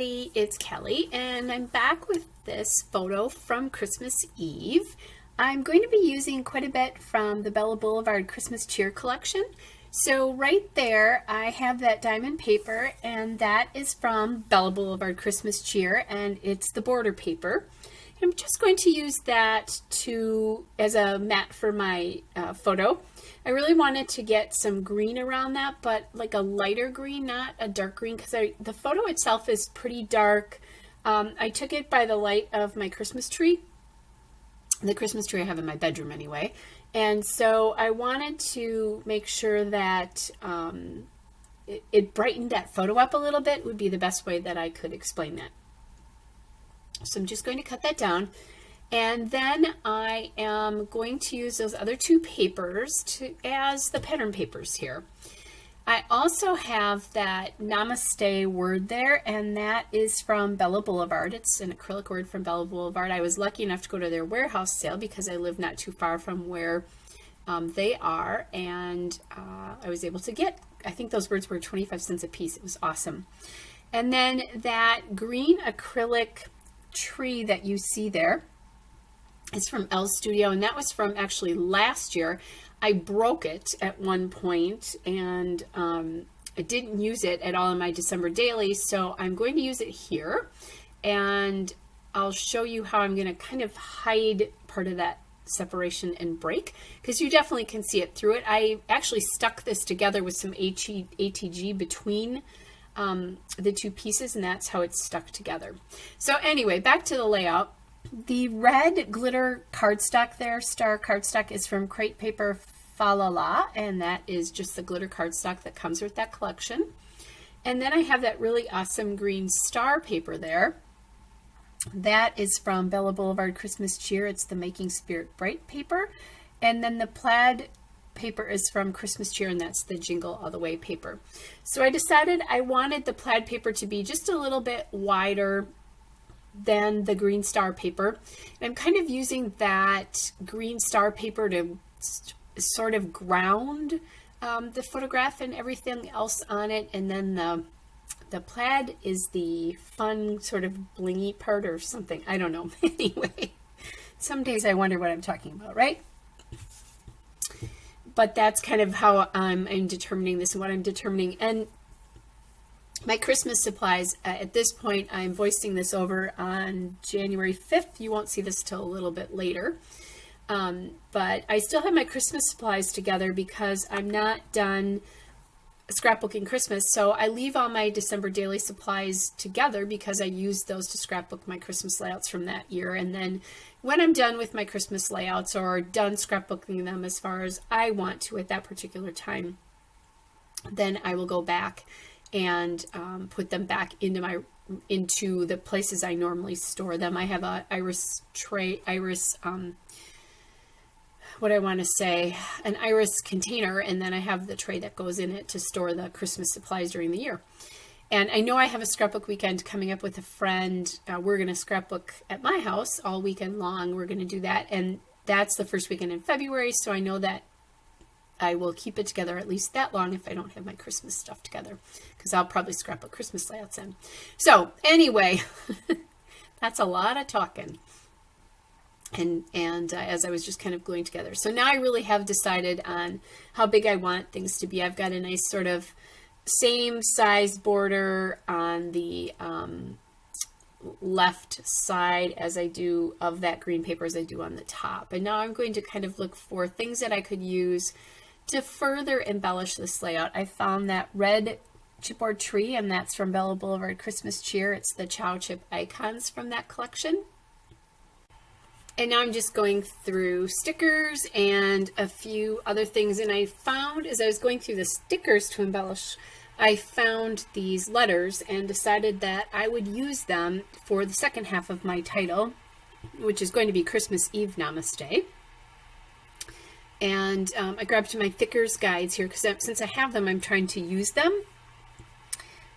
everybody, it's Kelly and I'm back with this photo from Christmas Eve. I'm going to be using quite a bit from the Bella Boulevard Christmas Cheer collection. So right there I have that diamond paper, and that is from Bella Boulevard Christmas Cheer, and it's the border paper. I'm just going to use that as a mat for my photo. I really wanted to get some green around that, but like a lighter green, not a dark green, because the photo itself is pretty dark. I took it by the light of my Christmas tree, the Christmas tree I have in my bedroom anyway. And so I wanted to make sure that it brightened that photo up a little bit, would be the best way that I could explain that. So I'm just going to cut that down. And then I am going to use those other two papers as the pattern papers here. I also have that Namaste word there, and that is from Bella Boulevard. It's an acrylic word from Bella Boulevard. I was lucky enough to go to their warehouse sale because I live not too far from where they are, and I was able to get, I think those words were 25 cents a piece. It was awesome. And then that green acrylic tree that you see there is from Elle's Studio, and that was from actually last year. I broke it at one point, and I didn't use it at all in my December daily, so I'm going to use it here, and I'll show you how I'm going to kind of hide part of that separation and break, because you definitely can see it through it. I actually stuck this together with some ATG between the two pieces, and that's how it's stuck together. So anyway, back to the layout. The red glitter cardstock there, star cardstock, is from Crate Paper Fa La La, and that is just the glitter cardstock that comes with that collection. And then I have that really awesome green star paper there. That is from Bella Boulevard Christmas Cheer. It's the Making Spirit Bright paper. And then the plaid paper is from Christmas Cheer, and that's the Jingle All the Way paper. So I decided I wanted the plaid paper to be just a little bit wider than the green star paper. And I'm kind of using that green star paper to sort of ground the photograph and everything else on it. And then the plaid is the fun sort of blingy part or something. I don't know. Anyway, some days I wonder what I'm talking about, right? But that's kind of how I'm determining this and what I'm determining. And my Christmas supplies, at this point, I'm voicing this over on January 5th. You won't see this till a little bit later. But I still have my Christmas supplies together because I'm not done scrapbooking Christmas. So I leave all my December daily supplies together because I use those to scrapbook my Christmas layouts from that year. And then when I'm done with my Christmas layouts, or done scrapbooking them as far as I want to at that particular time, then I will go back and put them back into the places I normally store them. I have a iris tray, an iris container, and then I have the tray that goes in it to store the Christmas supplies during the year. And I know I have a scrapbook weekend coming up with a friend. We're going to scrapbook at my house all weekend long. We're going to do that, and that's the first weekend in February, so I know that I will keep it together at least that long if I don't have my Christmas stuff together, because I'll probably scrapbook Christmas layouts in. So anyway, that's a lot of talking. And as I was just kind of gluing together. So now I really have decided on how big I want things to be. I've got a nice sort of same size border on the left side as I do of that green paper as I do on the top. And now I'm going to kind of look for things that I could use to further embellish this layout. I found that red chipboard tree, and that's from Bella Boulevard Christmas Cheer. It's the Chow Chip icons from that collection. And now I'm just going through stickers and a few other things. And I found, as I was going through the stickers to embellish, I found these letters and decided that I would use them for the second half of my title, which is going to be Christmas Eve Namaste. And I grabbed my thickers guides here because since I have them, I'm trying to use them.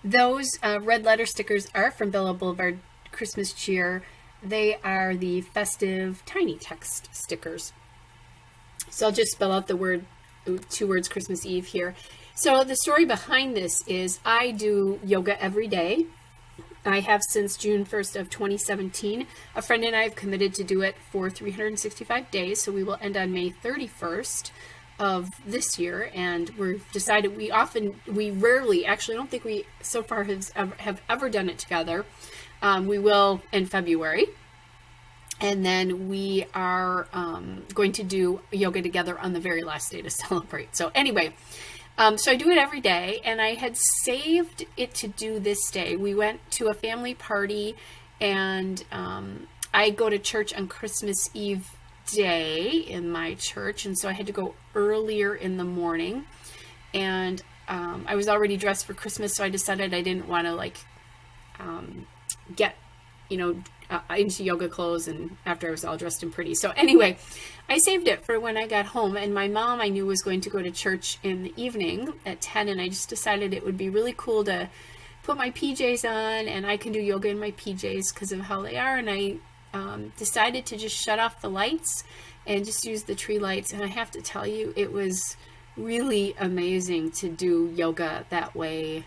Those red letter stickers are from Bella Boulevard Christmas Cheer. They are the festive tiny text stickers. So I'll just spell out the two words Christmas Eve here. So the story behind this is I do yoga every day, I have since June 1st of 2017. A friend and I have committed to do it for 365 days, so we will end on May 31st of this year, and we've decided we rarely, actually I don't think we so far have ever done it together. We will in February, and then we are going to do yoga together on the very last day to celebrate. So anyway, so I do it every day, and I had saved it to do this day. We went to a family party, and I go to church on Christmas Eve day in my church, and so I had to go earlier in the morning, and I was already dressed for Christmas, so I decided I didn't want to get into yoga clothes and after I was all dressed and pretty. So anyway, I saved it for when I got home, and my mom I knew was going to go to church in the evening at 10, and I just decided it would be really cool to put my PJs on, and I can do yoga in my PJs because of how they are, and I decided to just shut off the lights and just use the tree lights, and I have to tell you, it was really amazing to do yoga that way.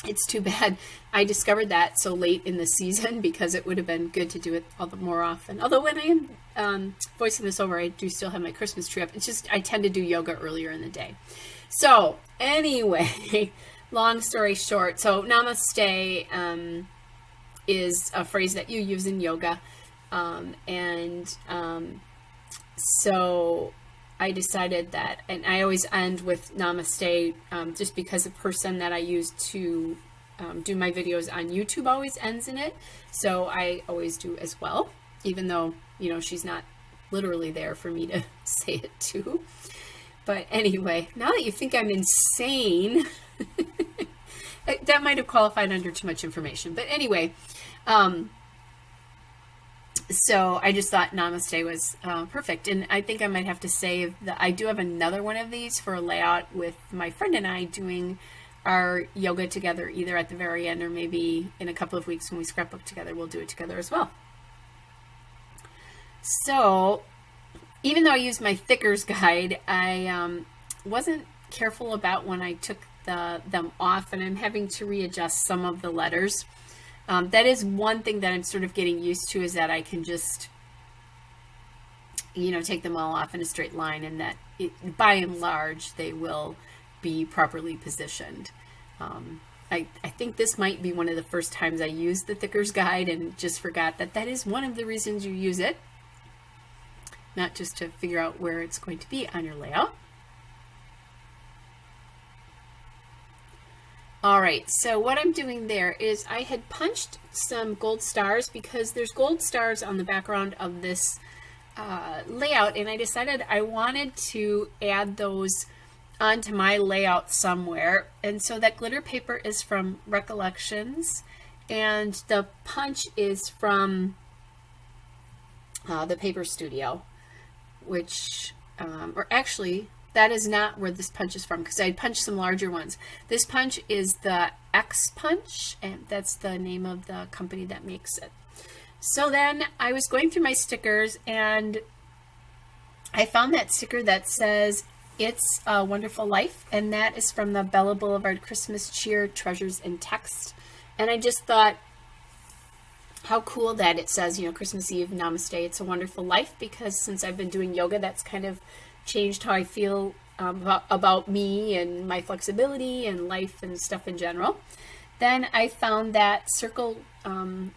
It's too bad I discovered that so late in the season, because it would have been good to do it all the more often. Although when I am voicing this over, I do still have my Christmas tree up. It's just I tend to do yoga earlier in the day. So anyway, long story short, so Namaste is a phrase that you use in yoga, so I decided that, and I always end with Namaste, just because the person that I use to do my videos on YouTube always ends in it. So I always do as well, even though, she's not literally there for me to say it to. But anyway, now that you think I'm insane, that might have qualified under too much information. But anyway, so I just thought Namaste was perfect, and I think I might have to save I do have another one of these for a layout with my friend and I doing our yoga together, either at the very end or maybe in a couple of weeks when we scrapbook together, we'll do it together as well. So even though I used my Thickers guide, I wasn't careful about when I took them off, and I'm having to readjust some of the letters. That is one thing that I'm sort of getting used to, is that I can just, take them all off in a straight line, and that by and large, they will be properly positioned. I think this might be one of the first times I used the Thickers guide and just forgot that is one of the reasons you use it, not just to figure out where it's going to be on your layout. All right, so what I'm doing there is I had punched some gold stars, because there's gold stars on the background of this layout, and I decided I wanted to add those onto my layout somewhere. And so that glitter paper is from Recollections, and the punch is from the Paper Studio, which, or actually, that is not where this punch is from, because I punched some larger ones. This punch is the X Punch, and that's the name of the company that makes it. So then I was going through my stickers, and I found that sticker that says It's a Wonderful Life, and that is from the Bella Boulevard Christmas Cheer Treasures in Text. And I just thought how cool that it says, Christmas Eve, Namaste, it's a wonderful life, because since I've been doing yoga, that's kind of changed how I feel about me and my flexibility and life and stuff in general. Then I found that circle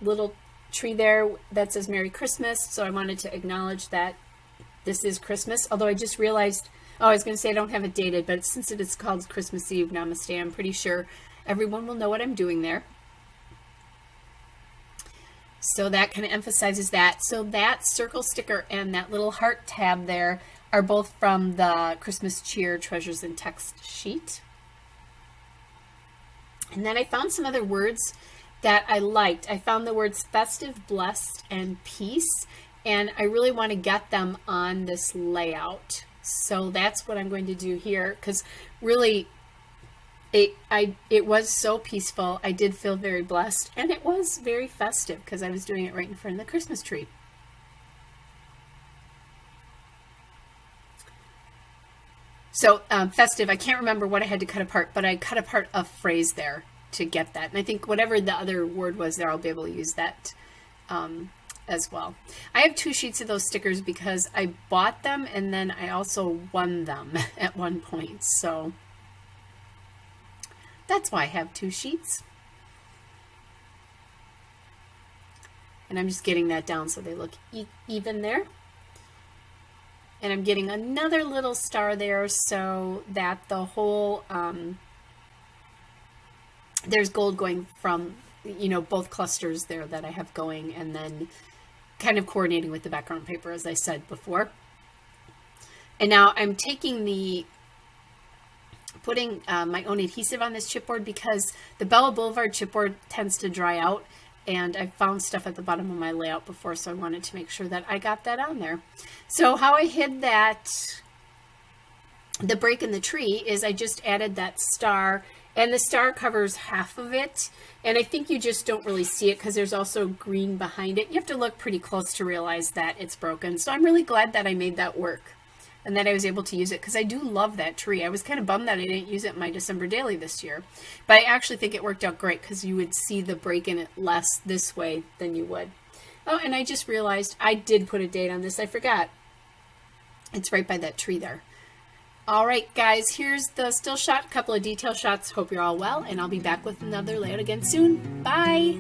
little tree there that says Merry Christmas, so I wanted to acknowledge that this is Christmas, although I just realized, I was going to say I don't have it dated, but since it is called Christmas Eve, Namaste, I'm pretty sure everyone will know what I'm doing there. So that kind of emphasizes that. So that circle sticker and that little heart tab there are both from the Christmas Cheer Treasures in Text sheet. And then I found some other words that I liked. I found the words festive, blessed, and peace, and I really want to get them on this layout. So that's what I'm going to do here, because really it was so peaceful. I did feel very blessed, and it was very festive because I was doing it right in front of the Christmas tree. So festive, I can't remember what I had to cut apart, but I cut apart a phrase there. to get that. And I think whatever the other word was there, I'll be able to use that as well. I have 2 sheets of those stickers because I bought them and then I also won them at one point. So that's why I have 2 sheets. And I'm just getting that down so they look even there. And I'm getting another little star there so that the whole, there's gold going from, you know, both clusters there that I have going, and then kind of coordinating with the background paper, as I said before. And now I'm taking putting my own adhesive on this chipboard because the Bella Boulevard chipboard tends to dry out. And I found stuff at the bottom of my layout before, so I wanted to make sure that I got that on there. So how I hid that, the break in the tree, is I just added that star, and the star covers half of it. And I think you just don't really see it because there's also green behind it. You have to look pretty close to realize that it's broken. So I'm really glad that I made that work and that I was able to use it because I do love that tree. I was kind of bummed that I didn't use it in my December daily this year, but I actually think it worked out great because you would see the break in it less this way than you would. Oh, and I just realized I did put a date on this. I forgot. It's right by that tree there. All right, guys, here's the still shot, a couple of detail shots. Hope you're all well, and I'll be back with another layout again soon. Bye.